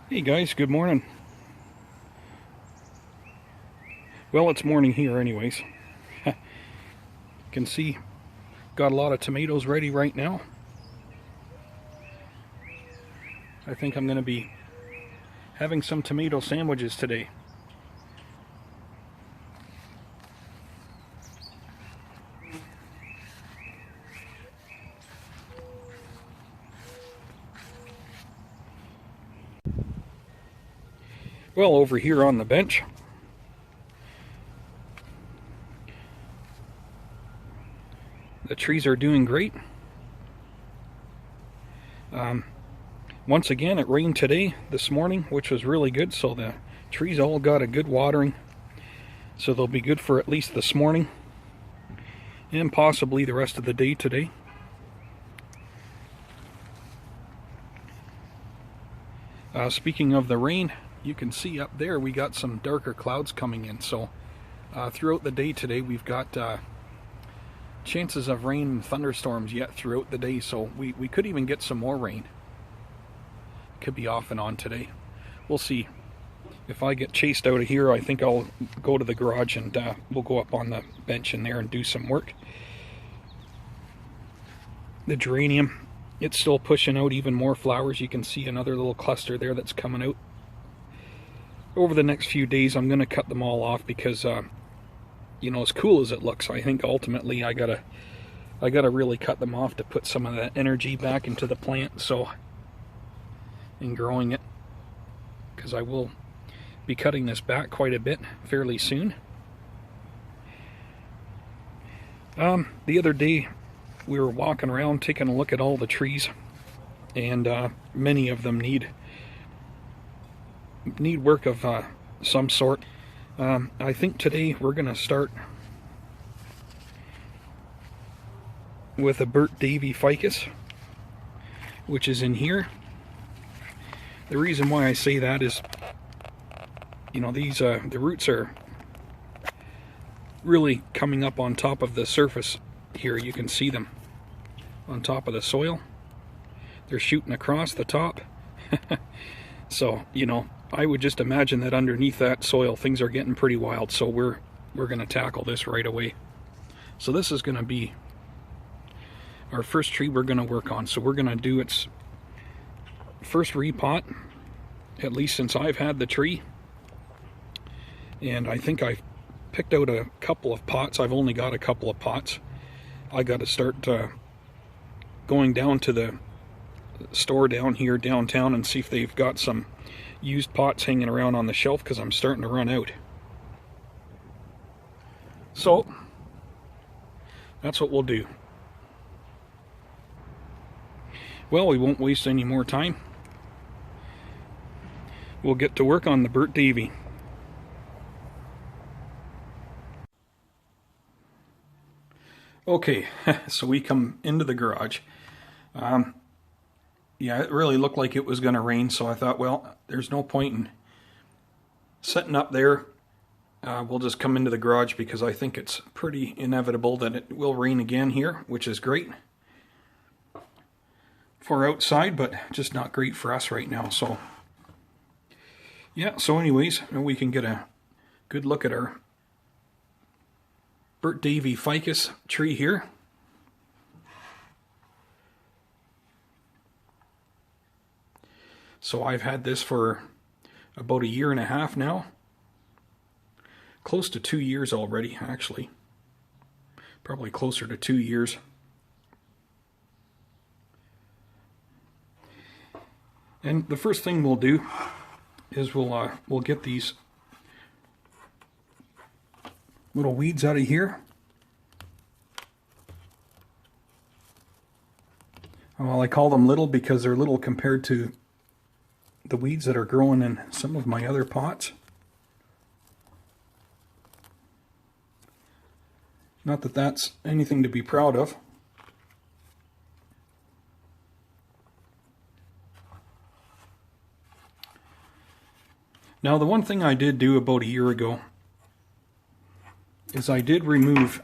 Hey guys, good morning. Well, it's morning here anyways. You can see, got a lot of tomatoes ready right now. I think I'm going to be having some tomato sandwiches today. Well, over here on the bench, the trees are doing great. Once again, it rained this morning, which was really good, so the trees all got a good watering. So they'll be good for at least this morning and possibly the rest of the day today. Speaking of the rain, you can see up there we got some darker clouds coming in. So throughout the day today we've got chances of rain and thunderstorms yet throughout the day. So we could even get some more rain. Could be off and on today. We'll see. If I get chased out of here, I think I'll go to the garage and we'll go up on the bench in there and do some work. The geranium, it's still pushing out even more flowers. You can see another little cluster there that's coming out. Over the next few days, I'm going to cut them all off because, you know, as cool as it looks, I think ultimately I gotta really cut them off to put some of that energy back into the plant. So, and growing it, because I will be cutting this back quite a bit fairly soon. The other day we were walking around taking a look at all the trees, and many of them need work of some sort. I think today we're going to start with a Burtt Davyi ficus, which is in here. The reason why I say that is, you know, these the roots are really coming up on top of the surface here. You can see them on top of the soil. They're shooting across the top. So, you know, I would just imagine that underneath that soil things are getting pretty wild. So we're going to tackle this right away. So this is going to be our first tree we're going to work on. So we're going to do its first repot, at least since I've had the tree. And I think I've picked out a couple of pots. I've only got a couple of pots. I got to start going down to the store down here downtown and see if they've got some used pots hanging around on the shelf, because I'm starting to run out. So that's what we'll do. Well, we won't waste any more time. We'll get to work on the Burtt Davyi. Okay, so we come into the garage. Yeah, it really looked like it was going to rain, so I thought, well, there's no point in setting up there. We'll just come into the garage because I think it's pretty inevitable that it will rain again here, which is great for outside, but just not great for us right now. So yeah, so anyways, we can get a good look at our Burtt Davyi ficus tree here. So I've had this for about 1.5 years now. Close to 2 years already, actually. Probably closer to 2 years. And the first thing we'll do is we'll get these little weeds out of here. Well, I call them little because they're little compared to the weeds that are growing in some of my other pots. Not that that's anything to be proud of. Now, the one thing I did do about 1 year ago is I did remove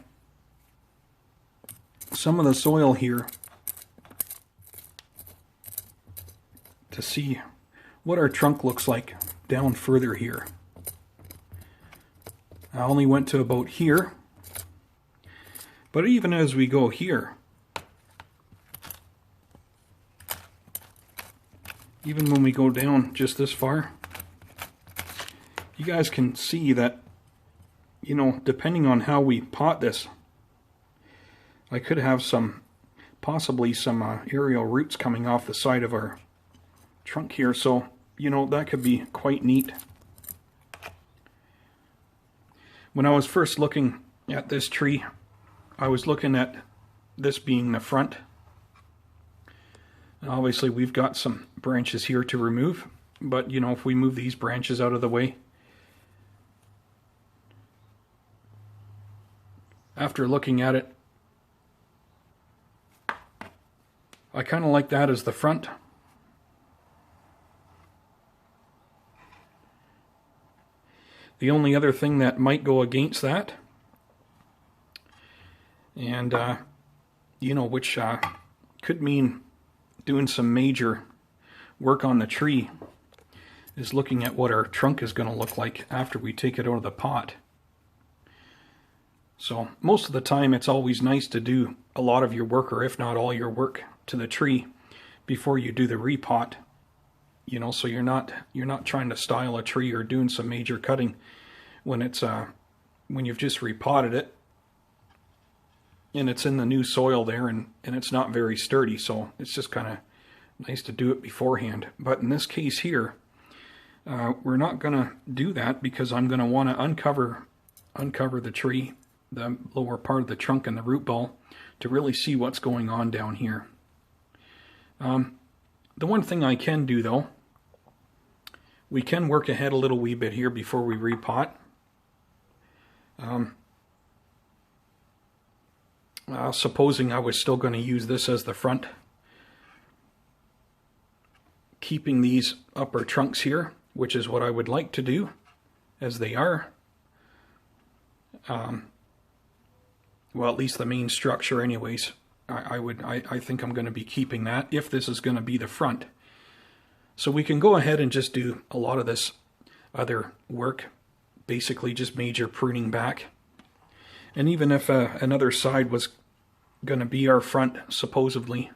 some of the soil here to see what our trunk looks like down further here. I only went to about here, but even as we go here, even when we go down just this far, you guys can see that, you know, depending on how we pot this, I could have possibly some aerial roots coming off the side of our trunk here, so, you know, that could be quite neat. When I was first looking at this tree, I was looking at this being the front. And obviously we've got some branches here to remove, but you know, if we move these branches out of the way, after looking at it, I kind of like that as the front. The only other thing that might go against that, and you know, which could mean doing some major work on the tree, is looking at what our trunk is going to look like after we take it out of the pot. So most of the time it's always nice to do a lot of your work, or if not all your work, to the tree before you do the repot. You know, so you're not trying to style a tree or doing some major cutting when it's when you've just repotted it and it's in the new soil there, and it's not very sturdy, so it's just kind of nice to do it beforehand. But in this case here, we're not going to do that because I'm going to want to uncover the tree, the lower part of the trunk and the root ball, to really see what's going on down here. The one thing I can do though, we can work ahead a little wee bit here before we repot. Supposing I was still going to use this as the front, keeping these upper trunks here, which is what I would like to do, as they are. Well, at least the main structure anyways. I think I'm going to be keeping that if this is going to be the front. So we can go ahead and just do a lot of this other work, basically just major pruning back. And even if another side was going to be our front, supposedly,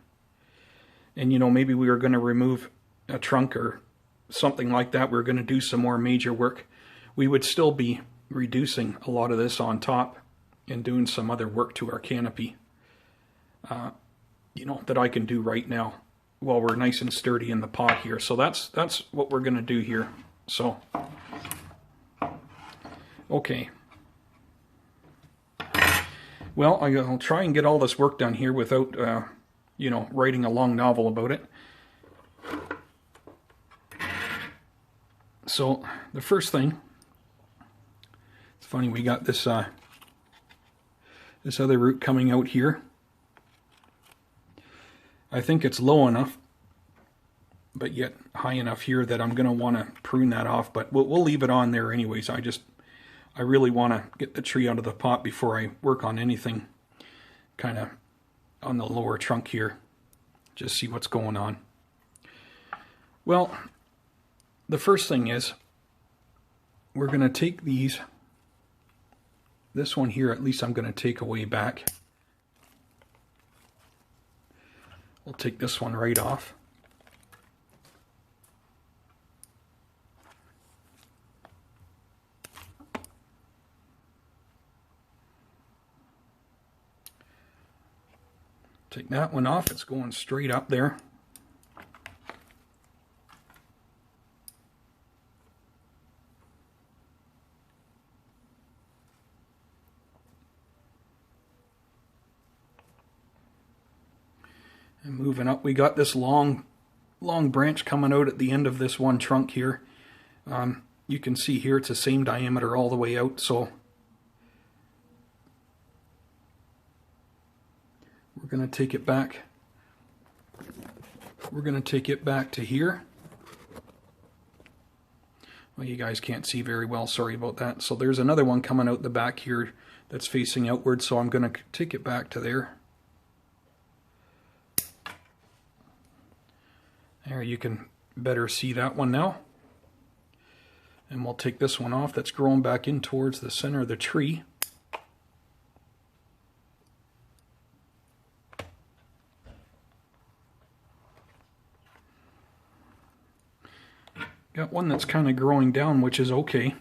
and you know, maybe we were going to remove a trunk or something like that, we're going to do some more major work, we would still be reducing a lot of this on top and doing some other work to our canopy, you know, that I can do right now while we're nice and sturdy in the pot here. So that's what we're going to do here. So, okay. Well, I'll try and get all this work done here without, you know, writing a long novel about it. So, the first thing, it's funny, we got this this other root coming out here. I think it's low enough, but yet high enough here that I'm going to want to prune that off, but we'll leave it on there anyways. I really want to get the tree out of the pot before I work on anything kind of on the lower trunk here. Just see what's going on. Well, the first thing is we're going to take this one here, at least I'm going to take away back. We'll take this one right off. Take that one off, it's going straight up there. And moving up, we got this long branch coming out at the end of this one trunk here. You can see here it's the same diameter all the way out, so we're going to take it back. We're going to take it back to here. Well, you guys can't see very well, sorry about that. So there's another one coming out the back here that's facing outward, so I'm going to take it back to there. There, you can better see that one now. And we'll take this one off that's growing back in towards the center of the tree. Got one that's kind of growing down, which is okay.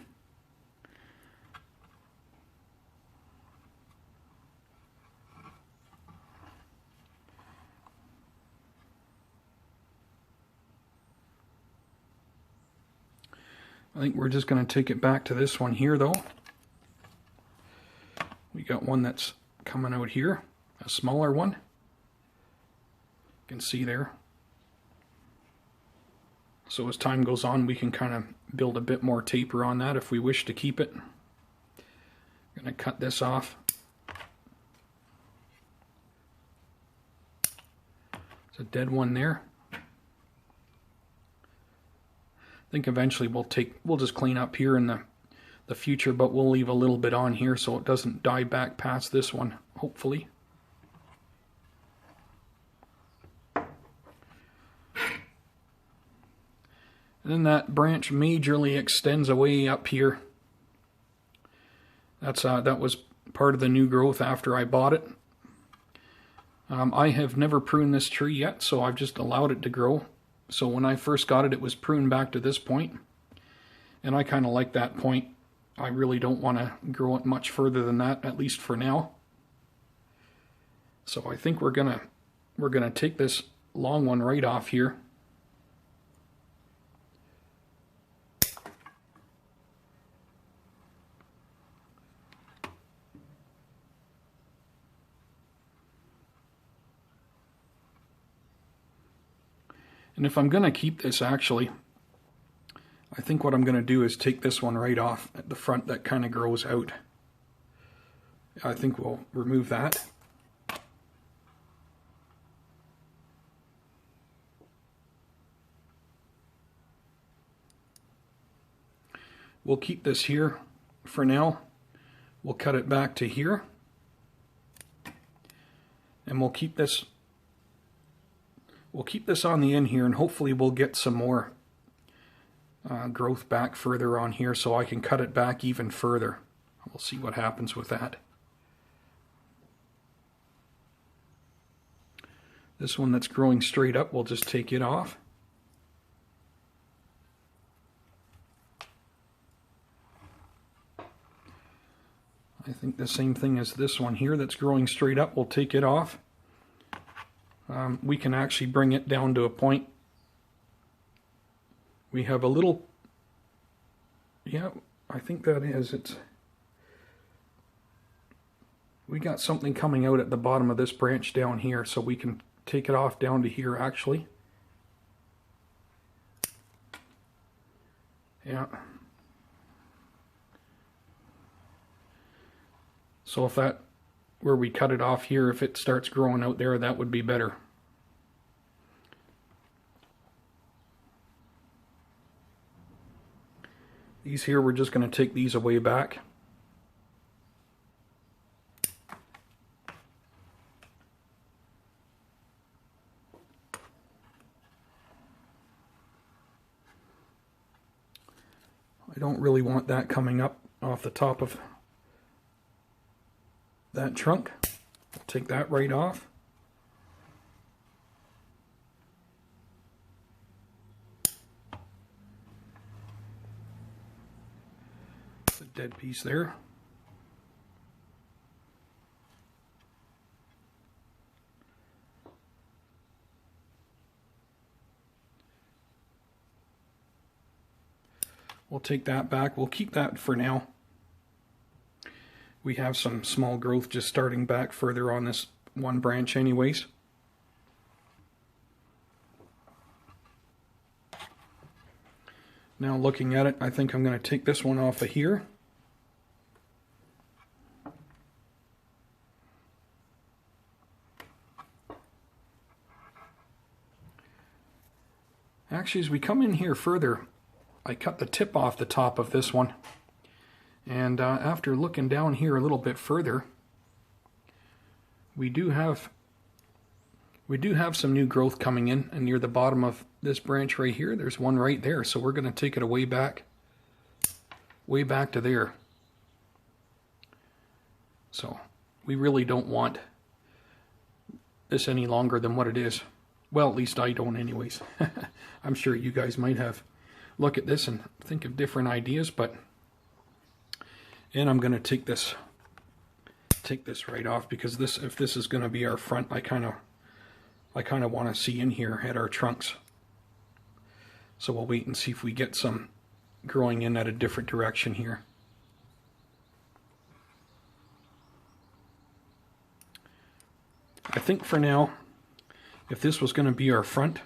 I think we're just going to take it back to this one here though. We got one that's coming out here, a smaller one. You can see there. So as time goes on, we can kind of build a bit more taper on that if we wish to keep it. I'm going to cut this off. It's a dead one there. I think eventually we'll just clean up here in the future, but we'll leave a little bit on here so it doesn't die back past this one, hopefully. And then that branch majorly extends away up here. That was part of the new growth after I bought it. I have never pruned this tree yet, so I've just allowed it to grow. So when I first got it, it was pruned back to this point, and I kind of like that point. I really don't want to grow it much further than that, at least for now. So I think we're gonna take this long one right off here. And if I'm going to keep this, actually, I think what I'm going to do is take this one right off at the front that kind of grows out. I think we'll remove that. We'll keep this here for now. We'll cut it back to here. And we'll keep this on the end here, and hopefully we'll get some more growth back further on here so I can cut it back even further. We'll see what happens with that. This one that's growing straight up, we'll just take it off. I think the same thing as this one here that's growing straight up, we'll take it off. We can actually bring it down to a point. We have a little, yeah, I think that is, we got something coming out at the bottom of this branch down here, so we can take it off down to here actually. Yeah. So if that, where we cut it off here, if it starts growing out there, that would be better. These here, we're just going to take these away back. I don't really want that coming up off the top of that trunk. I'll take that right off. It's a dead piece there. We'll take that back. We'll keep that for now. We have some small growth just starting back further on this one branch anyways. Now looking at it, I think I'm going to take this one off of here. Actually, as we come in here further, I cut the tip off the top of this one. And after looking down here a little bit further, we do have We do have some new growth coming in, and near the bottom of this branch right here, there's one right there. So we're going to take it way back to there. So we really don't want this any longer than what it is. Well, at least I don't anyways. I'm sure you guys might have look at this and think of different ideas, and I'm going to take this right off, because if this is going to be our front, I kind of want to see in here at our trunks. So we'll wait and see if we get some growing in at a different direction here. I think for now, if this was going to be our front,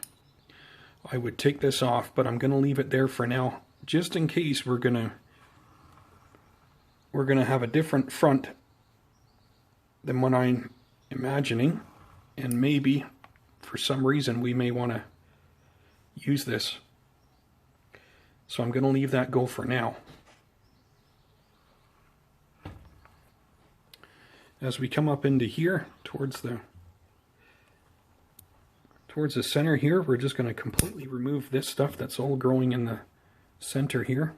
I would take this off, but I'm going to leave it there for now, just in case we're going to have a different front than what I'm imagining, and maybe for some reason we may want to use this. So I'm going to leave that go for now. As we come up into here towards the center here, we're just going to completely remove this stuff that's all growing in the center here.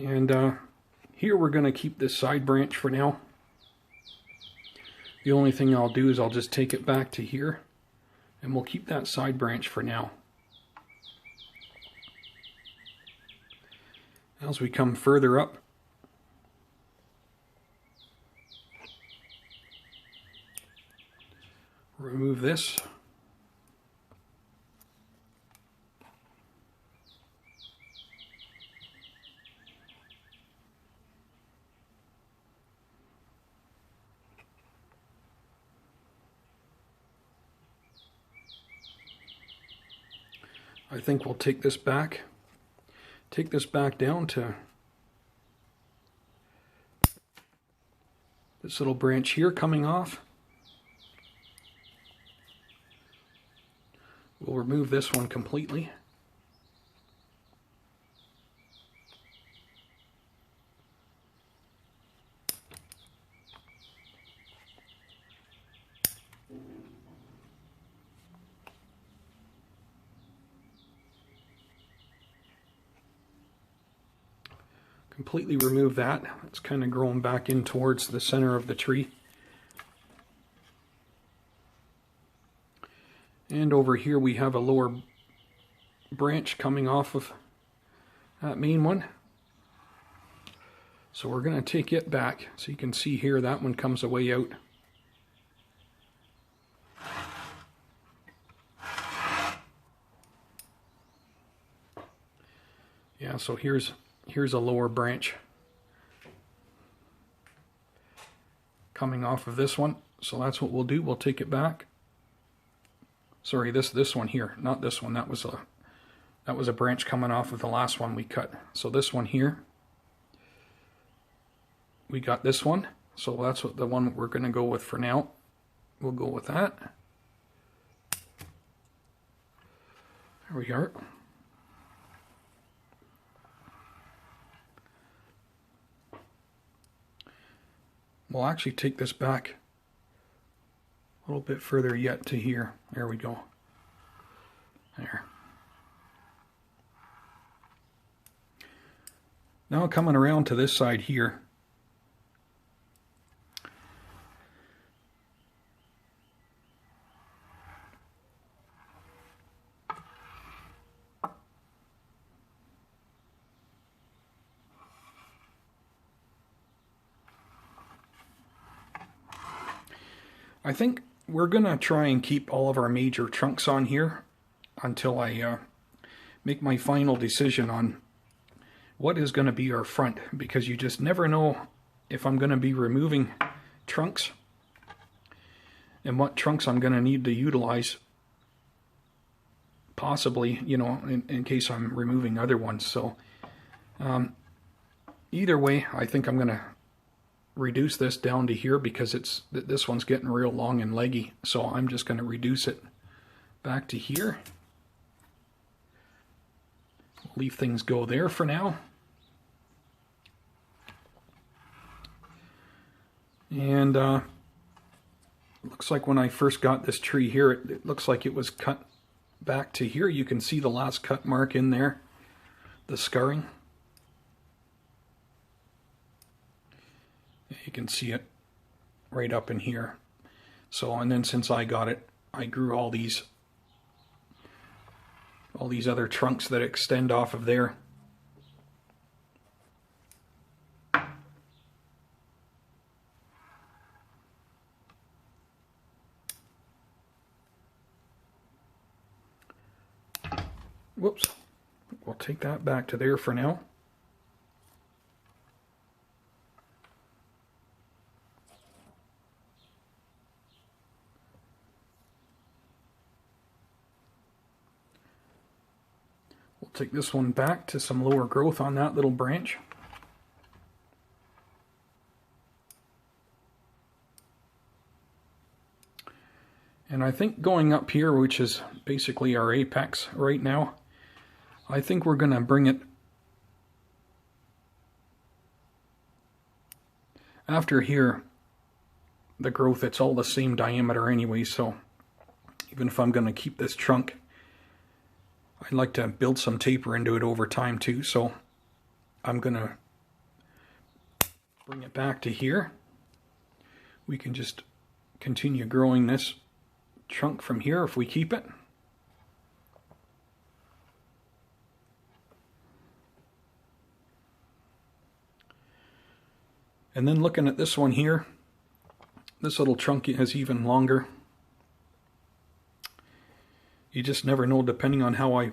And here we're going to keep this side branch for now. The only thing I'll do is I'll just take it back to here, and we'll keep that side branch for now. As we come further up, remove this. I think we'll take this back down to this little branch here coming off. We'll remove this one completely. Completely remove that. It's kind of growing back in towards the center of the tree. And over here we have a lower branch coming off of that main one. So we're going to take it back. So you can see here that one comes away out. Yeah, so here's a lower branch coming off of this one. So that's what we'll do. We'll take it back. Sorry, this one here, not this one. That was a branch coming off of the last one we cut. So this one here, we got this one. So that's what the one we're going to go with for now. We'll go with that. There we are. We'll actually take this back a little bit further yet to here. There we go. There. Now coming around to this side here. I think we're going to try and keep all of our major trunks on here until I make my final decision on what is going to be our front, because you just never know if I'm going to be removing trunks and what trunks I'm going to need to utilize possibly, you know, in case I'm removing other ones. So either way, I think I'm going to reduce this down to here because this one's getting real long and leggy. So I'm just going to reduce it back to here. Leave things go there for now. And looks like when I first got this tree here, it looks like it was cut back to here. You can see the last cut mark in there, the scarring. You can see it right up in here. So, and then since I got it, I grew all these other trunks that extend off of there. Whoops. We'll take that back to there for now. We'll take this one back to some lower growth on that little branch. And I think going up here, which is basically our apex right now, I think we're going to bring it after here. The growth, it's all the same diameter anyway, so even if I'm going to keep this trunk, I'd like to build some taper into it over time too, so I'm going to bring it back to here. We can just continue growing this trunk from here if we keep it. And then looking at this one here, this little trunk is even longer. You just never know, depending on how I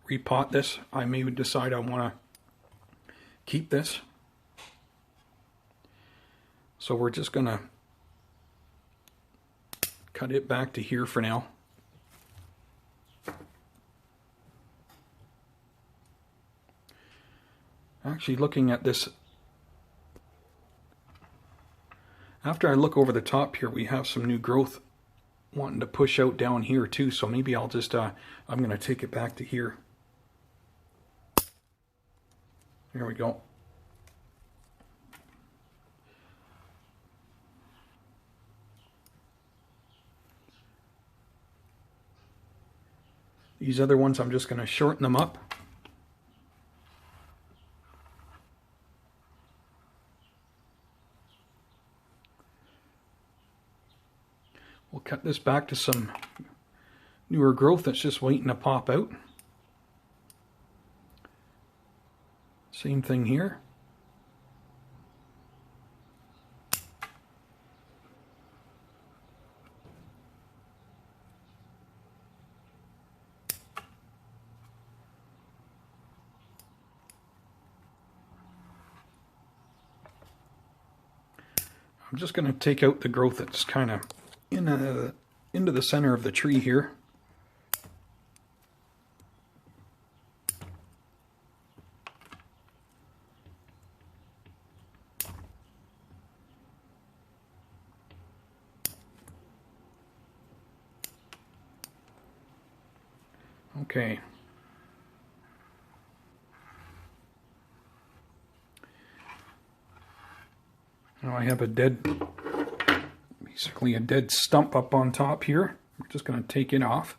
repot this. I may decide I want to keep this. So we're just going to cut it back to here for now. Actually, looking at this, after I look over the top here, we have some new growth wanting to push out down here too, so maybe I'll just, I'm going to take it back to here. There we go. These other ones, I'm just going to shorten them up. We'll cut this back to some newer growth that's just waiting to pop out. Same thing here. I'm just going to take out the growth that's kind of into the center of the tree here. Okay. Now I have basically a dead stump up on top here. We're just going to take it off.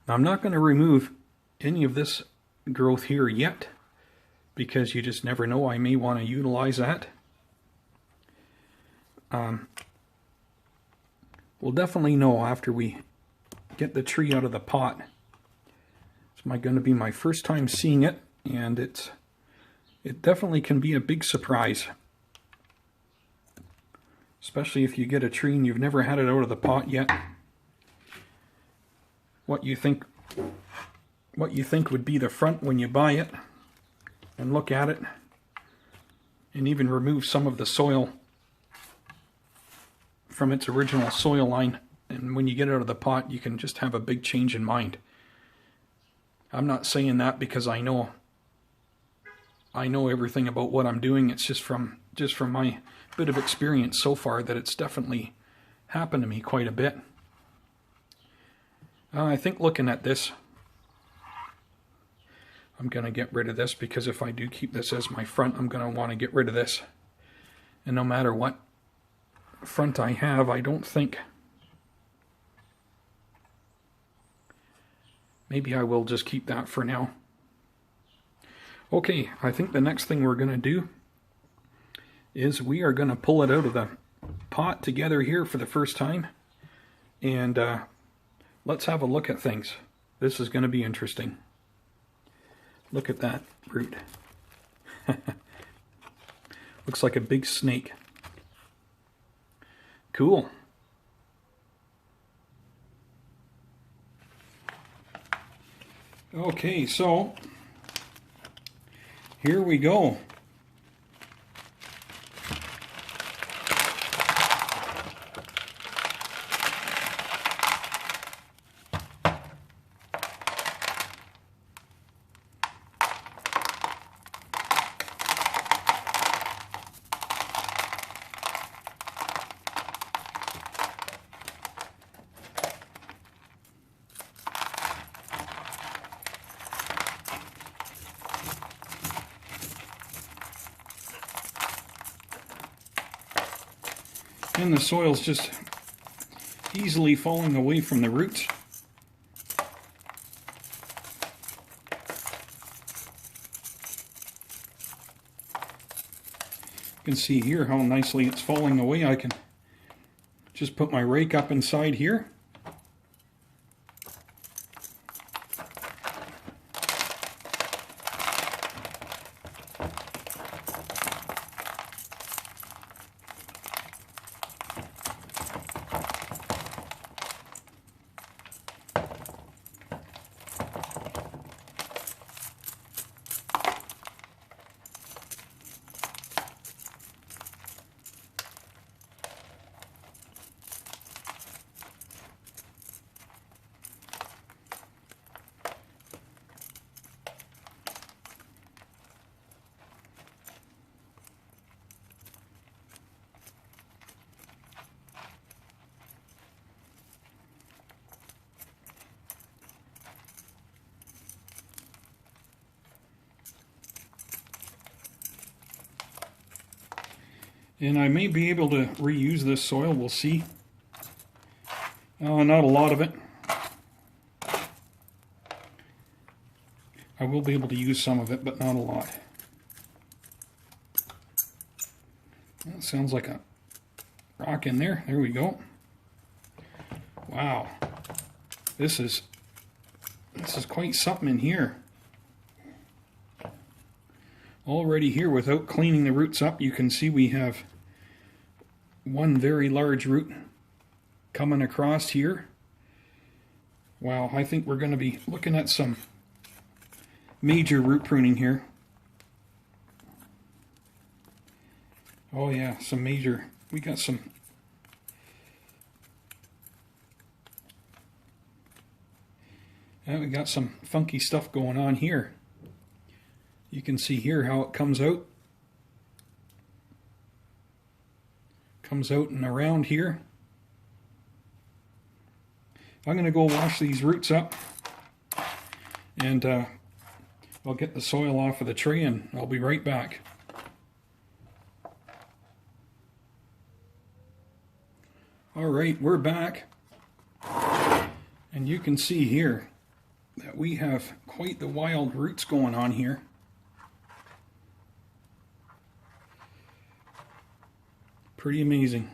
Now I'm not going to remove any of this growth here yet, because you just never know, I may want to utilize that. We'll definitely know after we get the tree out of the pot. It's going to be my first time seeing it, and it definitely can be a big surprise, especially if you get a tree and you've never had it out of the pot yet. What you think what you think would be the front when you buy it and look at it, and even remove some of the soil from its original soil line. And when you get it out of the pot, you can just have a big change in mind. I'm not saying that because I know everything about what I'm doing. It's just from my bit of experience so far that it's definitely happened to me quite a bit. I think looking at this, I'm going to get rid of this, because if I do keep this as my front, I'm going to want to get rid of this. And no matter what front I have, I don't think... Maybe I will just keep that for now. Okay, I think the next thing we're going to do is we are going to pull it out of the pot together here for the first time. And let's have a look at things. This is going to be interesting. Look at that root. Looks like a big snake. Cool. Okay, so here we go. And the soil's just easily falling away from the roots. You can see here how nicely it's falling away. I can just put my rake up inside here. And I may be able to reuse this soil, we'll see. Not a lot of it. I will be able to use some of it, but not a lot. That sounds like a rock in there. There we go. Wow. This is quite something in here. Already here, without cleaning the roots up, you can see we have one very large root coming across here. Wow, I think we're going to be looking at some major root pruning here. Oh yeah, some major, we got some we got some funky stuff going on here. You can see here how it comes out. Comes out and around here. I'm going to go wash these roots up, and I'll get the soil off of the tray and I'll be right back. Alright, we're back, and you can see here that we have quite the wild roots going on here. Pretty amazing.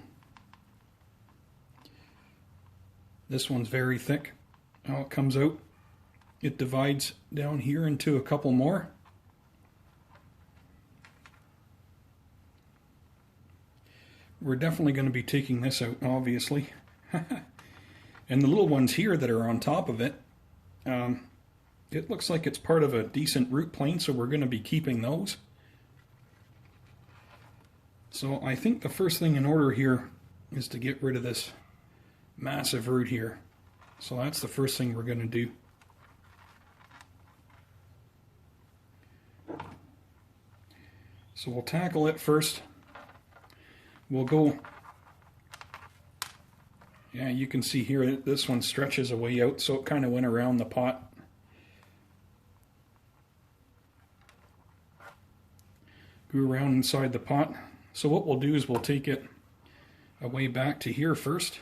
This one's very thick. How it comes out, it divides down here into a couple more. We're definitely going to be taking this out, obviously. And the little ones here that are on top of it, it looks like it's part of a decent root plane, so we're going to be keeping those. So I think the first thing in order here is to get rid of this massive root here. So that's the first thing we're going to do. So we'll tackle it first. We'll go, yeah, you can see here that this one stretches away out, so it kind of went around the pot. Grew around inside the pot. So what we'll do is we'll take it away back to here first.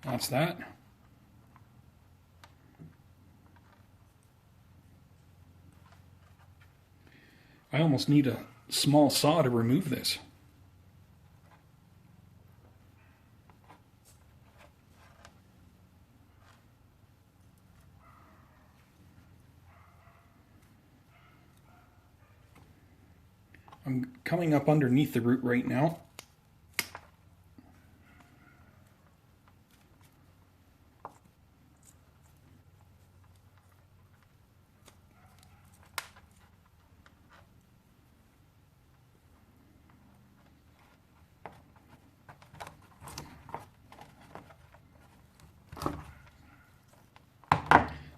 That's that. I almost need a small saw to remove this. I'm coming up underneath the root right now.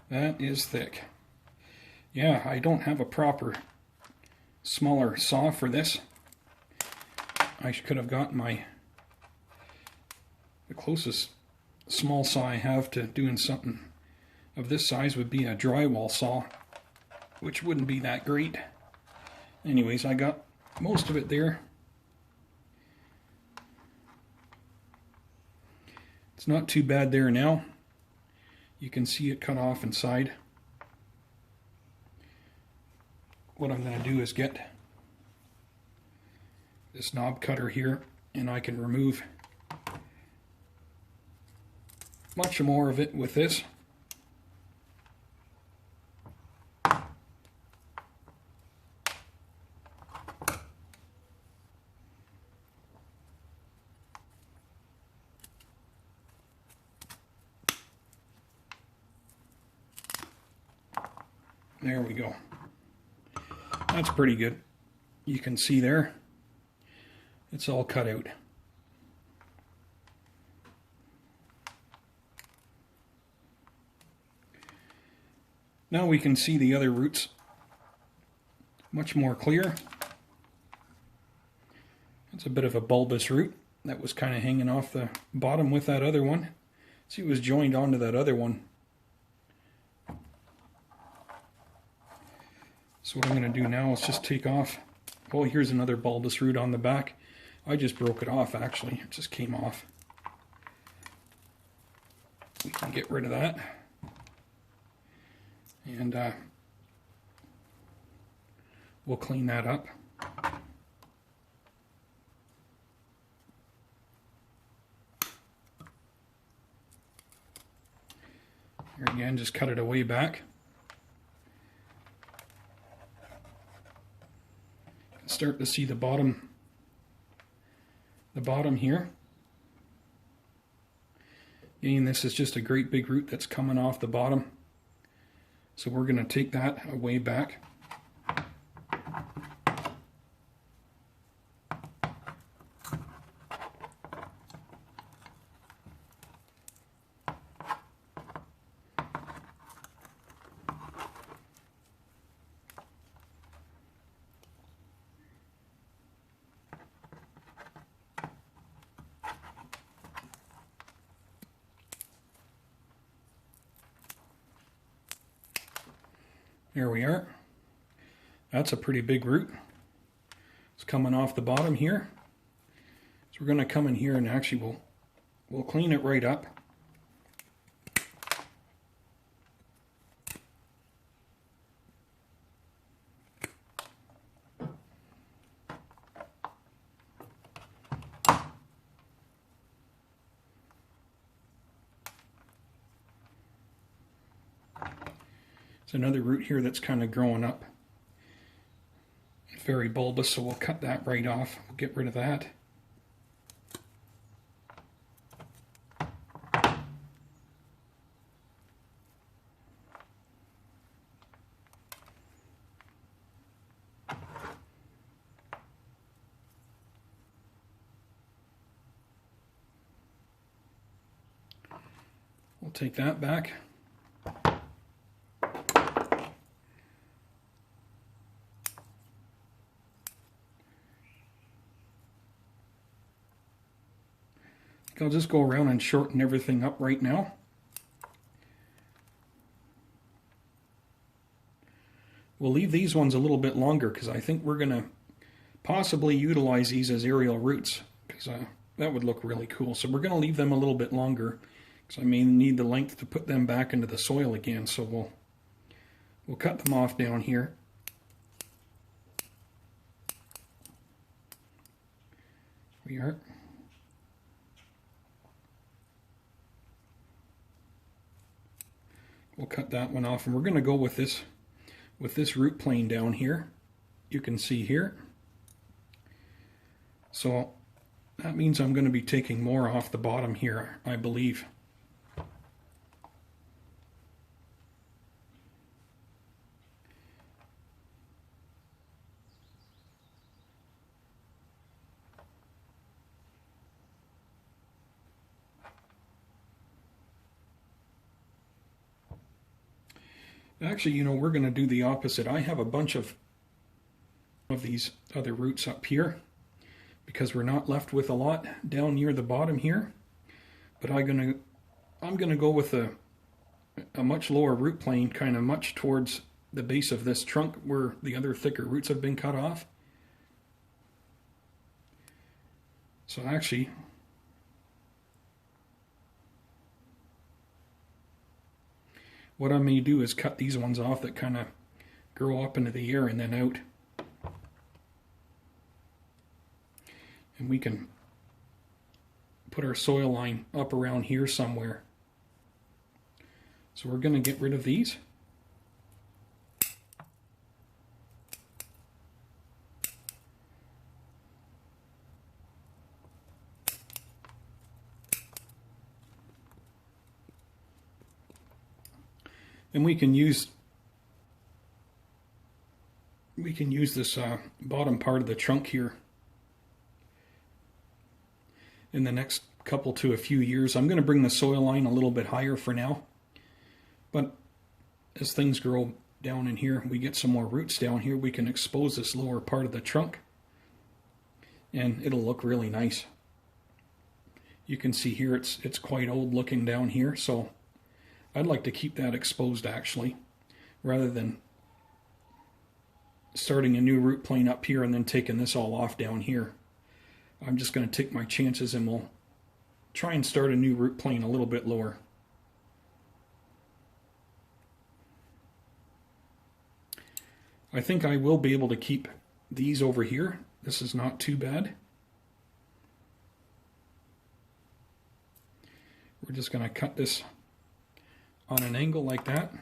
That is thick. Yeah, I don't have a proper smaller saw for this. I could have gotten the closest small saw I have to doing something of this size would be a drywall saw, which wouldn't be that great. Anyways, I got most of it there. It's not too bad there now. You can see it cut off inside. What I'm going to do is get this knob cutter here, and I can remove much more of it with this. There we go. That's pretty good. You can see there, it's all cut out. Now we can see the other roots much more clear. It's a bit of a bulbous root that was kind of hanging off the bottom with that other one. See, it was joined onto that other one. So what I'm going to do now is just take off. Oh, here's another bulbous root on the back. I just broke it off, actually. It just came off. We can get rid of that. And we'll clean that up. Here again, just cut it away back. Start to see the bottom here. Again, this is just a great big root that's coming off the bottom. So we're going to take that away back. There we are. That's a pretty big root. It's coming off the bottom here. So we're going to come in here and actually we'll clean it right up. There's another root here that's kind of growing up. It's very bulbous, so we'll cut that right off. We'll get rid of that. take that back. I'll just go around and shorten everything up right now. We'll leave these ones a little bit longer because I think we're going to possibly utilize these as aerial roots, because that would look really cool. So we're going to leave them a little bit longer because I may need the length to put them back into the soil again. So we'll cut them off down here. We are. We'll cut that one off, and we're going to go with this root plane down here. You can see here. So that means I'm going to be taking more off the bottom here, I believe. Actually, you know, we're going to do the opposite. I have a bunch of these other roots up here because we're not left with a lot down near the bottom here. But I'm going to go with a much lower root plane, kind of much towards the base of this trunk where the other thicker roots have been cut off. So actually, what I may do is cut these ones off that kind of grow up into the air and then out. And we can put our soil line up around here somewhere. So we're going to get rid of these. And we can use this bottom part of the trunk here in the next couple to a few years. I'm going to bring the soil line a little bit higher for now, but as things grow down in here, we get some more roots down here, we can expose this lower part of the trunk and it'll look really nice. You can see here it's quite old looking down here, so I'd like to keep that exposed actually, rather than starting a new root plane up here and then taking this all off down here. I'm just going to take my chances and we'll try and start a new root plane a little bit lower. I think I will be able to keep these over here. This is not too bad. We're just going to cut this on an angle like that.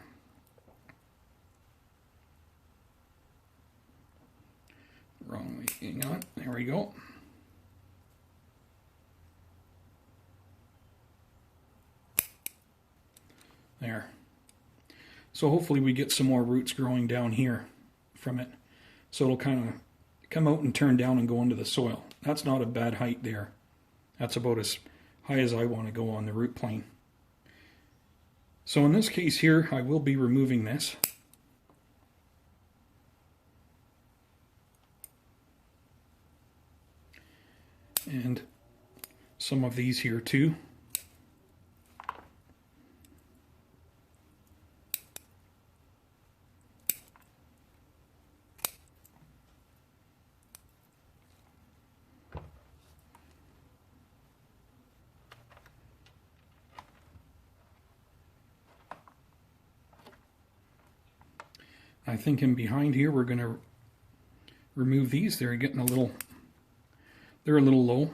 Wrong way, hang on, there we go. There. So hopefully we get some more roots growing down here from it. So it'll kind of come out and turn down and go into the soil. That's not a bad height there. That's about as high as I want to go on the root plane. So in this case here, I will be removing this. And some of these here too. I think in behind here we're going to remove these. They're getting a little low.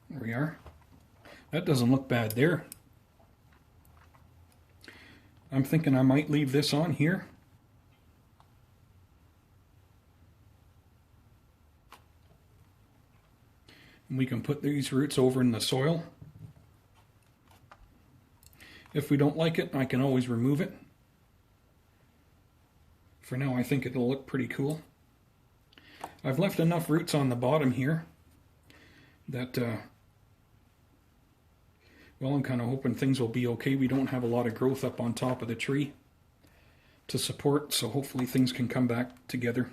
There we are. That doesn't look bad there. I'm thinking I might leave this on here. We can put these roots over in the soil. If we don't like it, I can always remove it. For now, I think it'll look pretty cool. I've left enough roots on the bottom here that, well, I'm kind of hoping things will be okay. We don't have a lot of growth up on top of the tree to support, so hopefully things can come back together.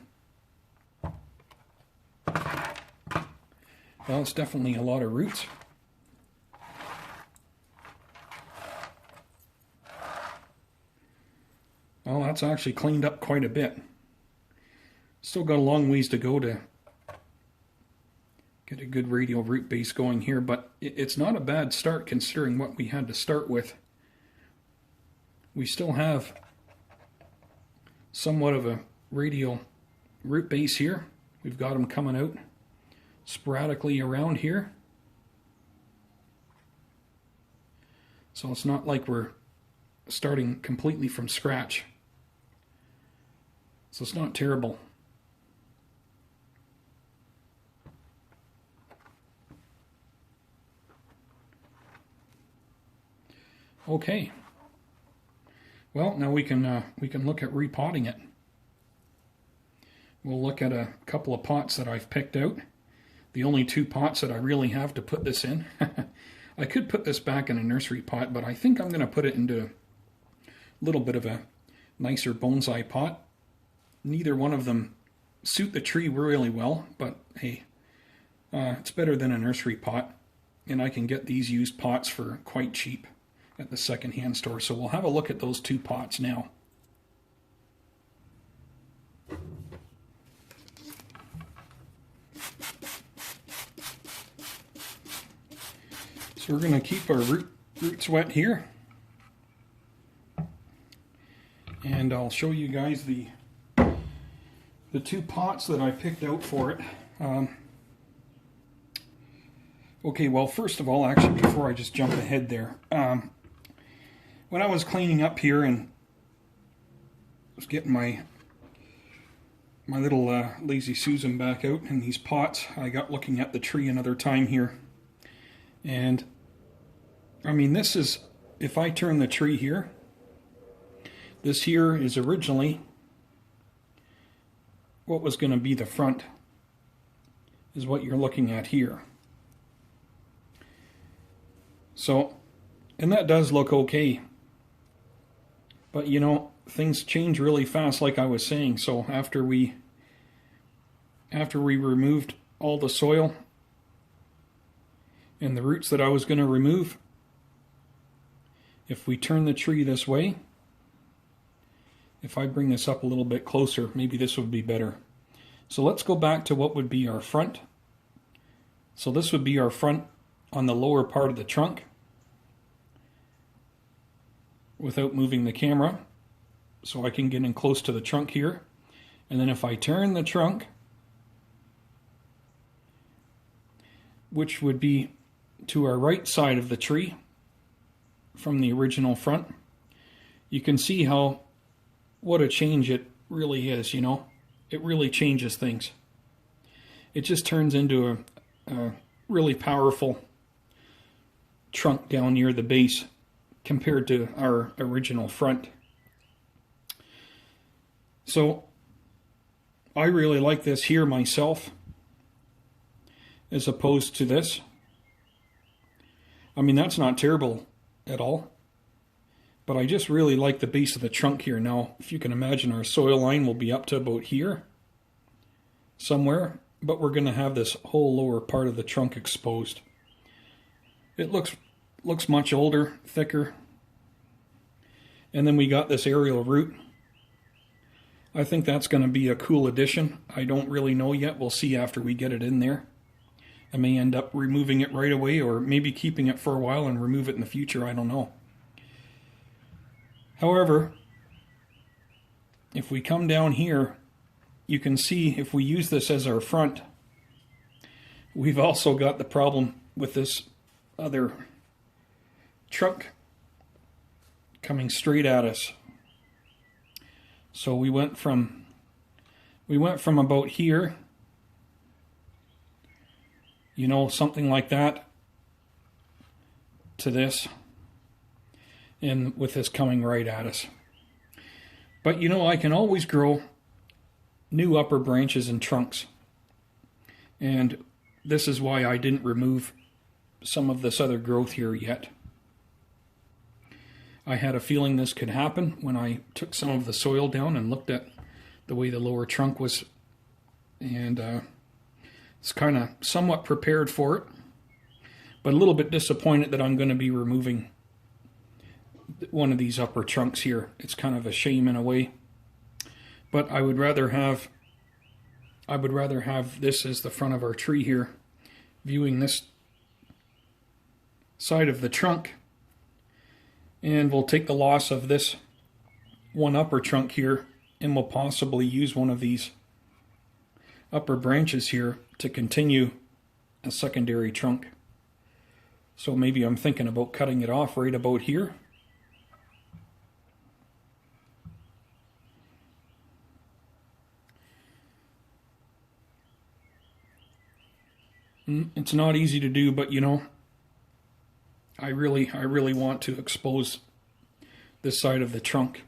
Well, it's definitely a lot of roots. Well, that's actually cleaned up quite a bit. Still got a long ways to go to get a good radial root base going here, but it's not a bad start considering what we had to start with. We still have somewhat of a radial root base here. We've got them coming out sporadically around here. So it's not like we're starting completely from scratch. So it's not terrible. Okay. Well, now we can look at repotting it. We'll look at a couple of pots that I've picked out. The only two pots that I really have to put this in. I could put this back in a nursery pot, but I think I'm going to put it into a little bit of a nicer bonsai pot. Neither one of them suit the tree really well, but hey, it's better than a nursery pot. And I can get these used pots for quite cheap at the second-hand store. So we'll have a look at those two pots now. So we're going to keep our roots wet here. And I'll show you guys the two pots that I picked out for it. Okay, well, first of all, actually, before I just jump ahead there, when I was cleaning up here and was getting my little Lazy Susan back out in these pots, I got looking at the tree another time here. And, I mean, this is, if I turn the tree here, this here is originally what was going to be the front, is what you're looking at here. So, and that does look okay. But you know, things change really fast like I was saying. So after we removed all the soil and the roots that I was going to remove, if we turn the tree this way, if I bring this up a little bit closer, maybe this would be better. So let's go back to what would be our front. So this would be our front on the lower part of the trunk without moving the camera. So I can get in close to the trunk here. And then if I turn the trunk, which would be to our right side of the tree from the original front, you can see what a change it really is, you know. It really changes things. It just turns into a really powerful trunk down near the base compared to our original front. So I really like this here myself as opposed to this. I mean, that's not terrible at all. But I just really like the base of the trunk here. Now, if you can imagine, our soil line will be up to about here somewhere, but we're going to have this whole lower part of the trunk exposed. It looks much older, thicker. And then we got this aerial root. I think that's going to be a cool addition. I don't really know yet. We'll see after we get it in there. I may end up removing it right away, or maybe keeping it for a while and remove it in the future. I don't know. However, if we come down here, you can see if we use this as our front, we've also got the problem with this other trunk coming straight at us. So we went from about here you know, something like that to this, and with this coming right at us. But you know, I can always grow new upper branches and trunks, and this is why I didn't remove some of this other growth here yet. I had a feeling this could happen when I took some of the soil down and looked at the way the lower trunk was, and it's kind of somewhat prepared for it, but a little bit disappointed that I'm going to be removing one of these upper trunks here. It's kind of a shame in a way, but I would rather have this as the front of our tree here, viewing this side of the trunk, and we'll take the loss of this one upper trunk here, and we'll possibly use one of these upper branches here to continue a secondary trunk. So maybe I'm thinking about cutting it off right about here. It's not easy to do, but you know, I really want to expose this side of the trunk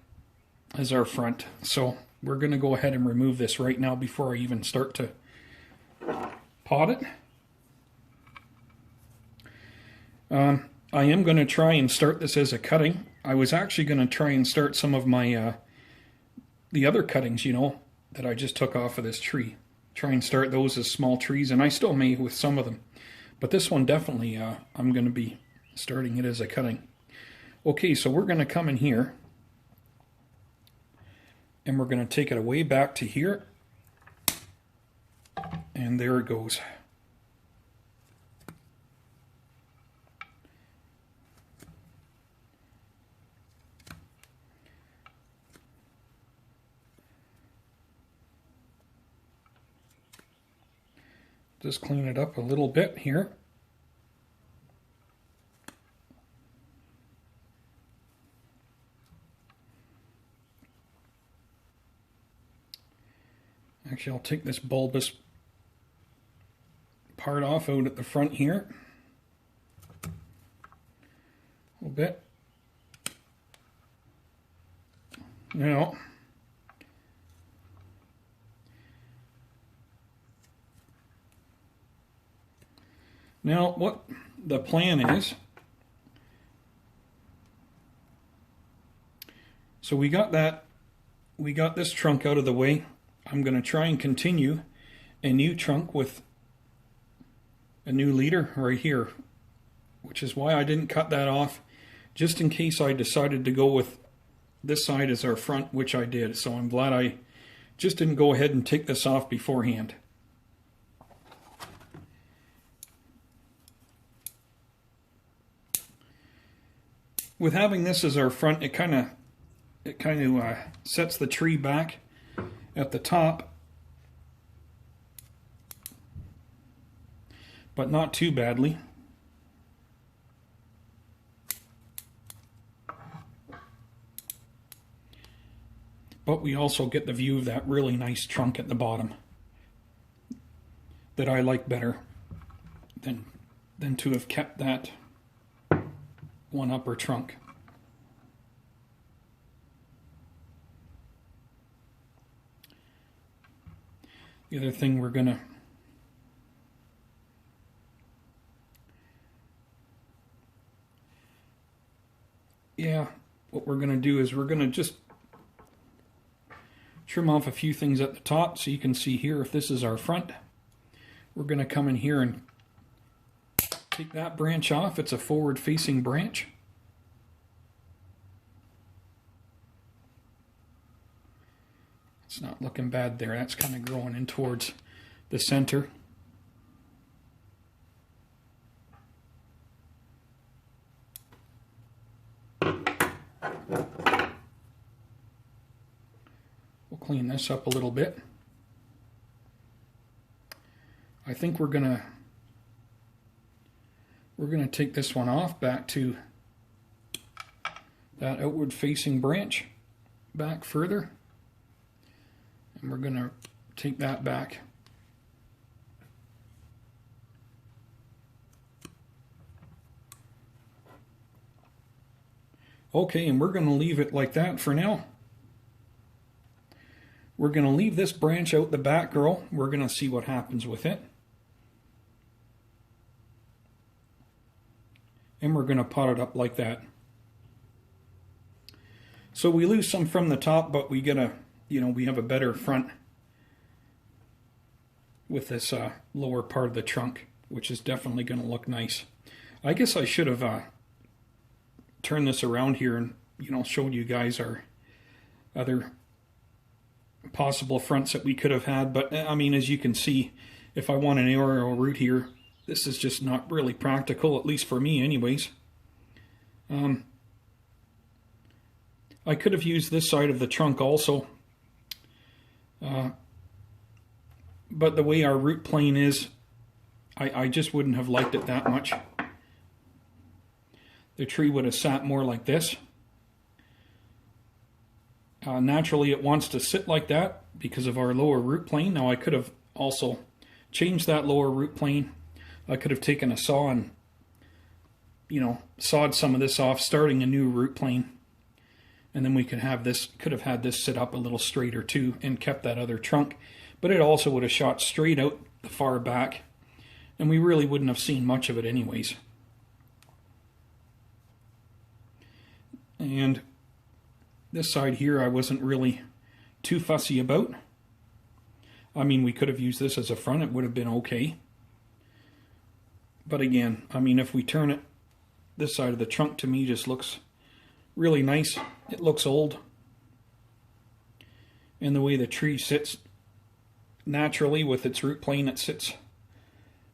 as our front. So we're going to go ahead and remove this right now before I even start to pot it. I am going to try and start this as a cutting. I was actually going to try and start some of my the other cuttings, you know, that I just took off of this tree. Try and start those as small trees, and I still may with some of them. But this one definitely, I'm going to be starting it as a cutting. Okay, so we're going to come in here, and we're going to take it way back to here, and there it goes. Just clean it up a little bit here. Actually, I'll take this bulbous part off out at the front here. A little bit. Now, what the plan is, so we got this trunk out of the way. I'm going to try and continue a new trunk with a new leader right here, which is why I didn't cut that off, just in case I decided to go with this side as our front, which I did. So I'm glad I just didn't go ahead and take this off beforehand. With having this as our front, it kind of sets the tree back at the top, but not too badly. But we also get the view of that really nice trunk at the bottom that I like better than to have kept that one upper trunk. The other thing we're gonna what we're gonna do is we're gonna just trim off a few things at the top, so you can see here if this is our front. We're gonna come in here and take that branch off. It's a forward facing branch. It's not looking bad there. That's kind of growing in towards the center. We'll clean this up a little bit. I think we're gonna take this one off back to that outward facing branch back further. And we're going to take that back. Okay, and we're going to leave it like that for now. We're going to leave this branch out the back, girl. We're going to see what happens with it. And we're going to pot it up like that. So we lose some from the top, but we get a, we have a better front with this lower part of the trunk, which is definitely going to look nice. I guess I should have turned this around here and, showed you guys our other possible fronts that we could have had. But, I mean, as you can see, if I want an aerial route here, this is just not really practical, at least for me anyways. I could have used this side of the trunk also. But the way our root plane is, I just wouldn't have liked it that much. The tree would have sat more like this. Naturally it wants to sit like that because of our lower root plane. Now I could have also changed that lower root plane. I could have taken a saw and, sawed some of this off, starting a new root plane. And then we could have had this sit up a little straighter too and kept that other trunk. But it also would have shot straight out the far back. And we really wouldn't have seen much of it anyways. And this side here I wasn't really too fussy about. I mean, we could have used this as a front. It would have been okay. But again, I mean, if we turn it, this side of the trunk to me just looks really nice. It looks old. And the way the tree sits naturally with its root plane, it sits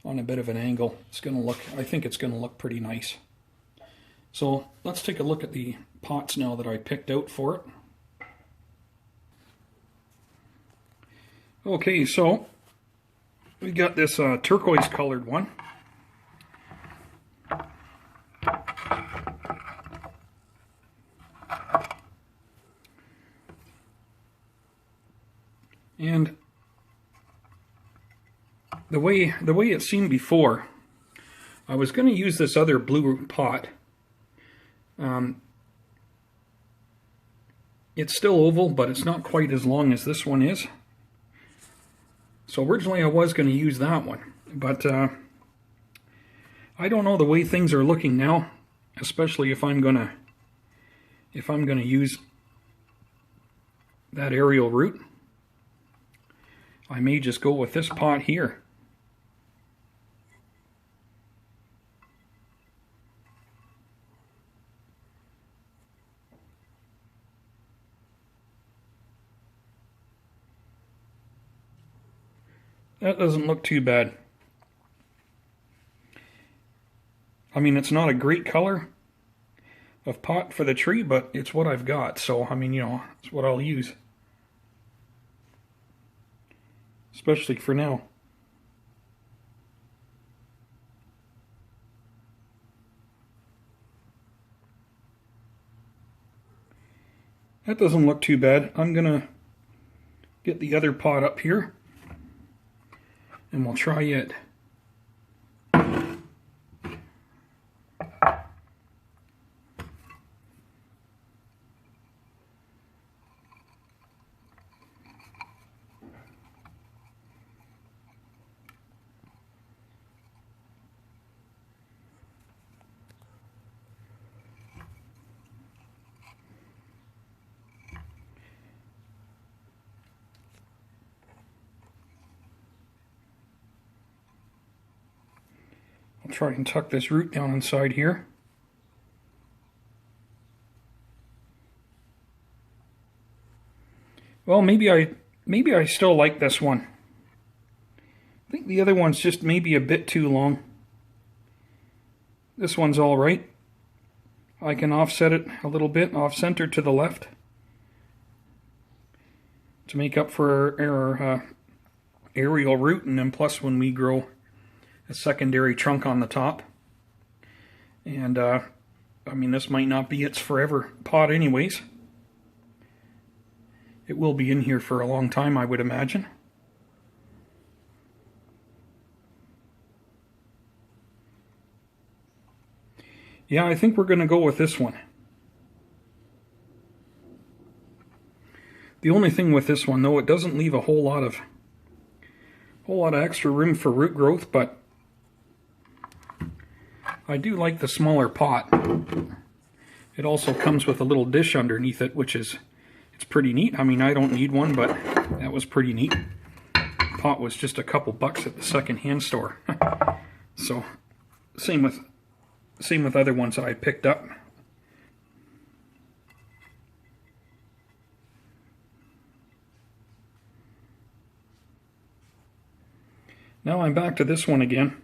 on a bit of an angle. It's going to look, I think it's going to look pretty nice. So let's take a look at the pots now that I picked out for it. Okay, so we got this turquoise colored one. And the way it seemed before, I was going to use this other blue pot. It's still oval, but it's not quite as long as this one is. So originally I was going to use that one, but I don't know the way things are looking now, especially if I'm gonna use that aerial route. I may just go with this pot here. That doesn't look too bad. I mean, it's not a great color of pot for the tree, but it's what I've got. So, I mean, it's what I'll use. Especially for now. That doesn't look too bad. I'm gonna get the other pot up here and we'll try it. I'll try and tuck this root down inside here. Well, maybe I still like this one. I think the other one's just maybe a bit too long. This one's all right. I can offset it a little bit, off-center to the left, to make up for our aerial root, and then plus when we grow a secondary trunk on the top. And I mean, this might not be its forever pot anyways. It will be in here for a long time, I would imagine. Yeah, I think we're going to go with this one. The only thing with this one, though, it doesn't leave a whole lot of extra room for root growth, but I do like the smaller pot. It also comes with a little dish underneath it, which is it's pretty neat. I mean, I don't need one, but that was pretty neat. Pot was just a couple bucks at the second-hand store. So same with other ones that I picked up. Now I'm back to this one again.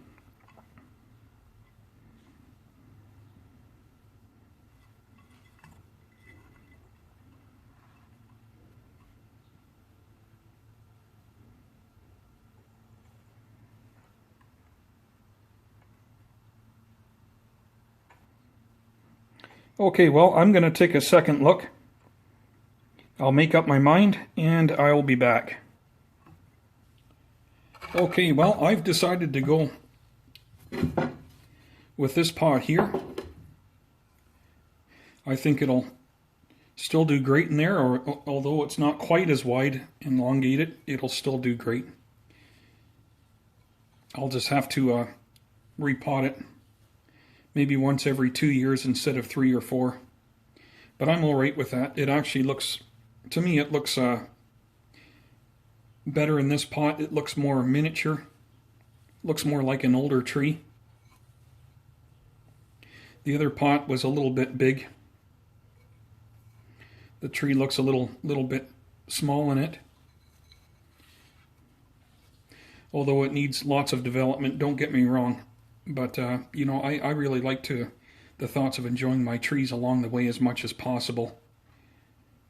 Okay, well, I'm going to take a second look. I'll make up my mind, and I'll be back. Okay, well, I've decided to go with this pot here. I think it'll still do great in there, or although it's not quite as wide and elongated, it'll still do great. I'll just have to repot it maybe once every 2 years instead of 3 or 4. But I'm all right with that. It actually looks, to me, it looks better in this pot. It looks more miniature. Looks more like an older tree. The other pot was a little bit big. The tree looks a little bit small in it. Although it needs lots of development, don't get me wrong. But, you know, I really like the thoughts of enjoying my trees along the way as much as possible.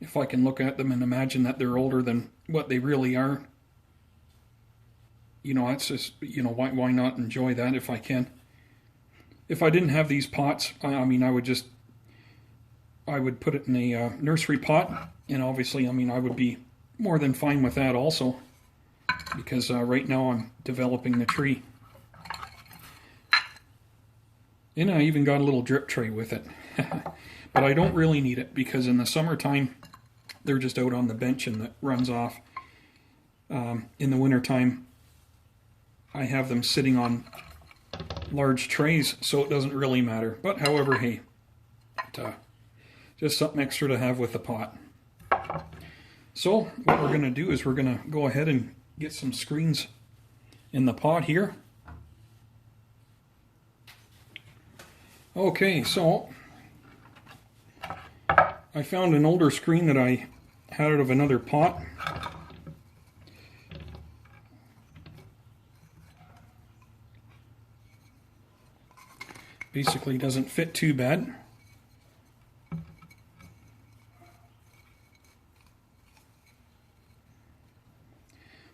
If I can look at them and imagine that they're older than what they really are, you know, it's just, you know, why not enjoy that if I can? If I didn't have these pots, I mean, I would put it in a nursery pot, and obviously, I mean, I would be more than fine with that also, because right now I'm developing the tree. And I even got a little drip tray with it. But I don't really need it, because in the summertime, they're just out on the bench and it runs off. In the wintertime, I have them sitting on large trays, so it doesn't really matter. But however, hey, just something extra to have with the pot. So what we're going to do is we're going to go ahead and get some screens in the pot here. Okay, so I found an older screen that I had out of another pot. Basically doesn't fit too bad. I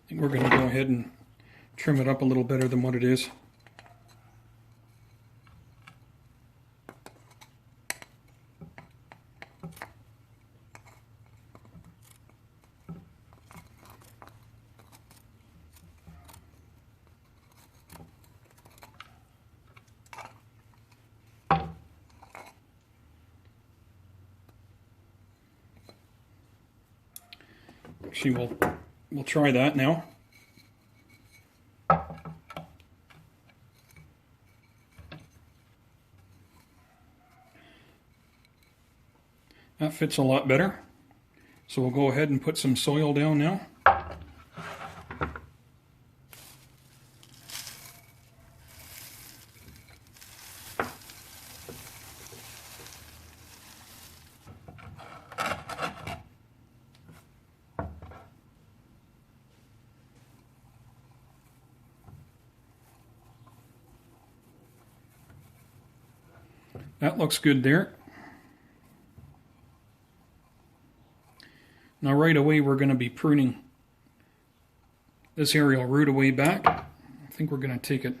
think we're going to go ahead and trim it up a little better than what it is. Actually, we'll try that now. That fits a lot better. So we'll go ahead and put some soil down now. That looks good there. Now right away we're going to be pruning this aerial root away back. I think we're going to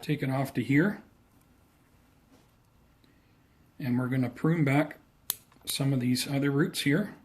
take it off to here. And we're going to prune back some of these other roots here.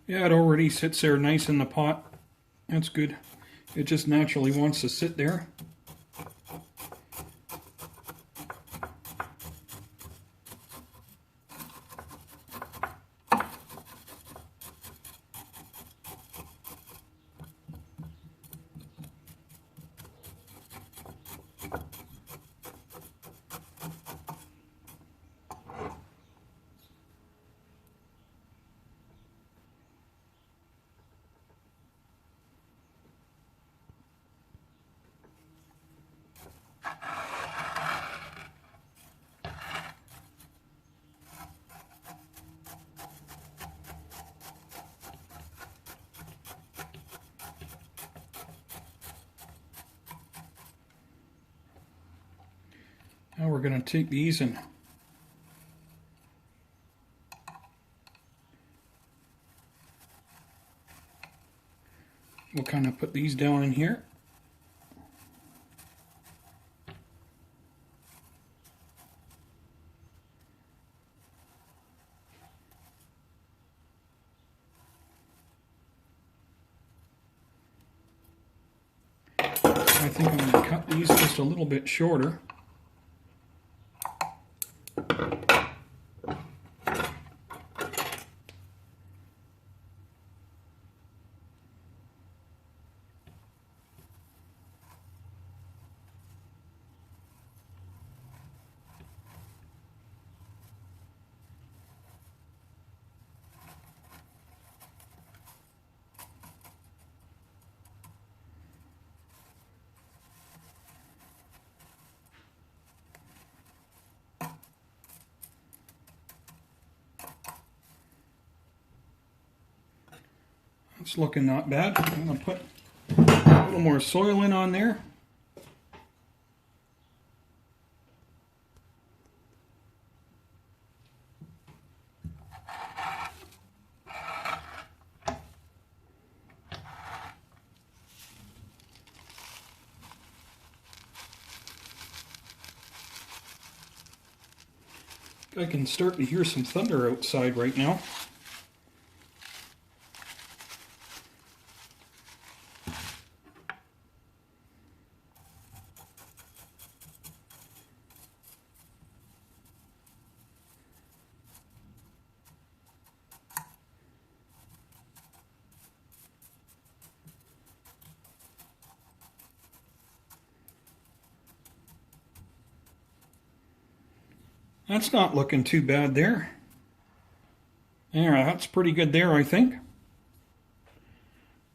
Yeah, it already sits there nice in the pot. That's good. It just naturally wants to sit there. Now we're going to take these and we'll kind of put these down in here. I think I'm going to cut these just a little bit shorter. It's looking not bad. I'm going to put a little more soil in on there. I can start to hear some thunder outside right now. That's not looking too bad there. Yeah, that's pretty good there, I think.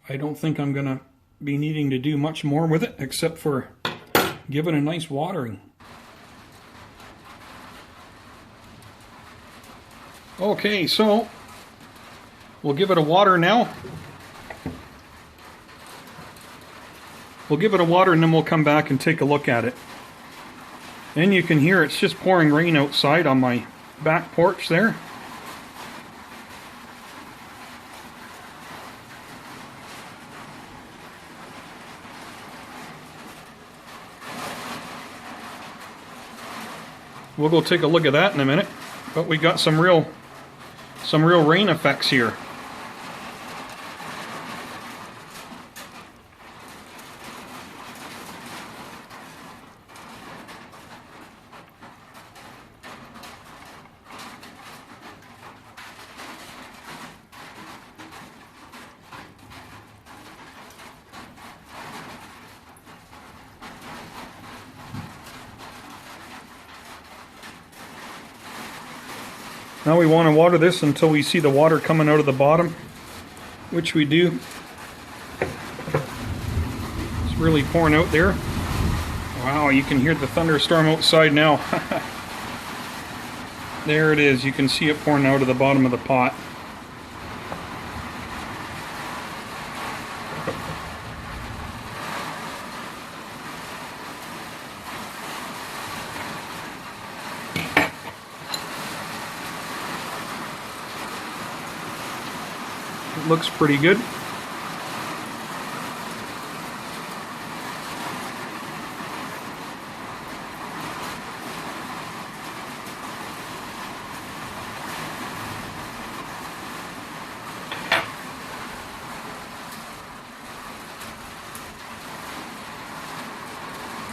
I don't think I'm going to be needing to do much more with it except for give it a nice watering. Okay, so we'll give it a water now. We'll give it a water and then we'll come back and take a look at it. And you can hear it's just pouring rain outside on my back porch there. We'll go take a look at that in a minute. But we got some real rain effects here. Now we want to water this until we see the water coming out of the bottom, which we do. It's really pouring out there. Wow, you can hear the thunderstorm outside now. There it is. You can see it pouring out of the bottom of the pot. It looks pretty good.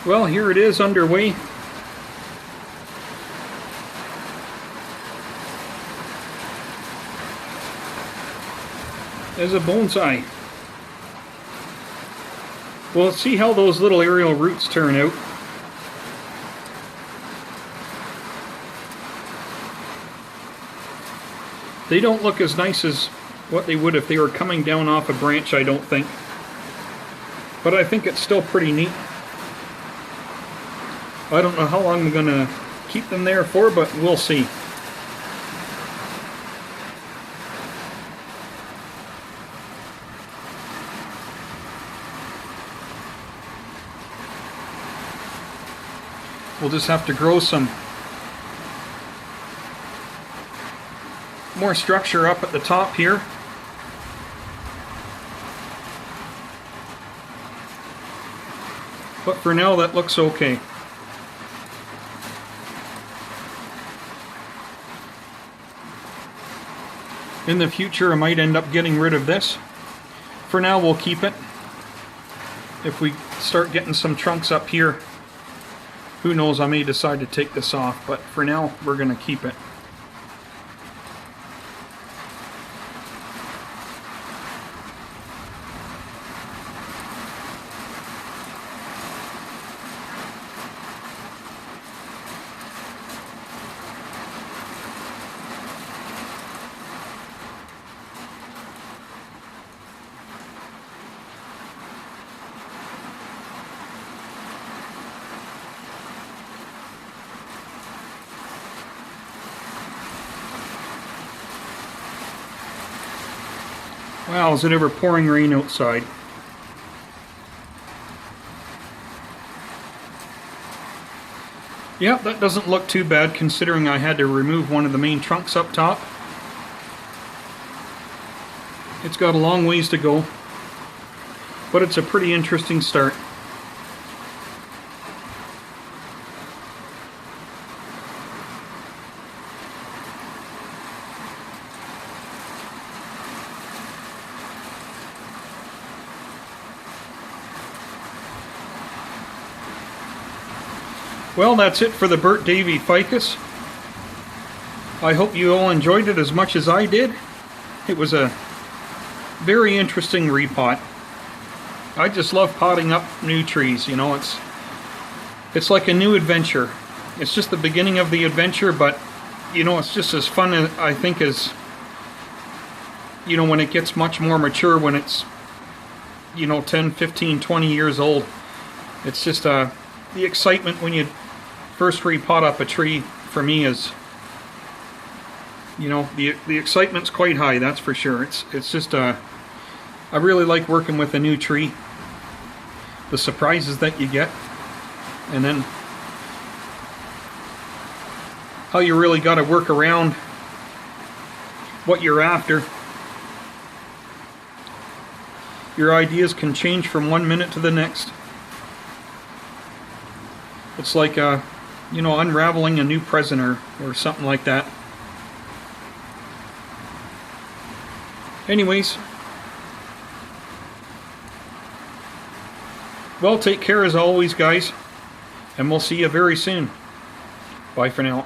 Well, here it is underway. As a bonsai. Well, let's see how those little aerial roots turn out. They don't look as nice as what they would if they were coming down off a branch, I don't think. But I think it's still pretty neat. I don't know how long I'm going to keep them there for, but we'll see. We'll just have to grow some more structure up at the top here. But for now, that looks okay. In the future, I might end up getting rid of this. For now, we'll keep it. If we start getting some trunks up here, who knows, I may decide to take this off, but for now, we're going to keep it. Wow, is it ever pouring rain outside? Yeah, that doesn't look too bad considering I had to remove one of the main trunks up top. It's got a long ways to go, but it's a pretty interesting start. Well, that's it for the Burtt Davyi Ficus. I hope you all enjoyed it as much as I did. It was a very interesting repot. I just love potting up new trees, you know, it's like a new adventure. It's just the beginning of the adventure, but you know, it's just as fun, I think, as, you know, when it gets much more mature, when it's, you know, 10, 15, 20 years old. It's just the excitement when you first repot up a tree, for me, is, you know, the excitement's quite high, that's for sure. It's just I really like working with a new tree, the surprises that you get, and then how you really got to work around what you're after. Your ideas can change from one minute to the next. It's like you know, unraveling a new present or something like that. Anyways, well, take care as always, guys, and we'll see you very soon. Bye for now.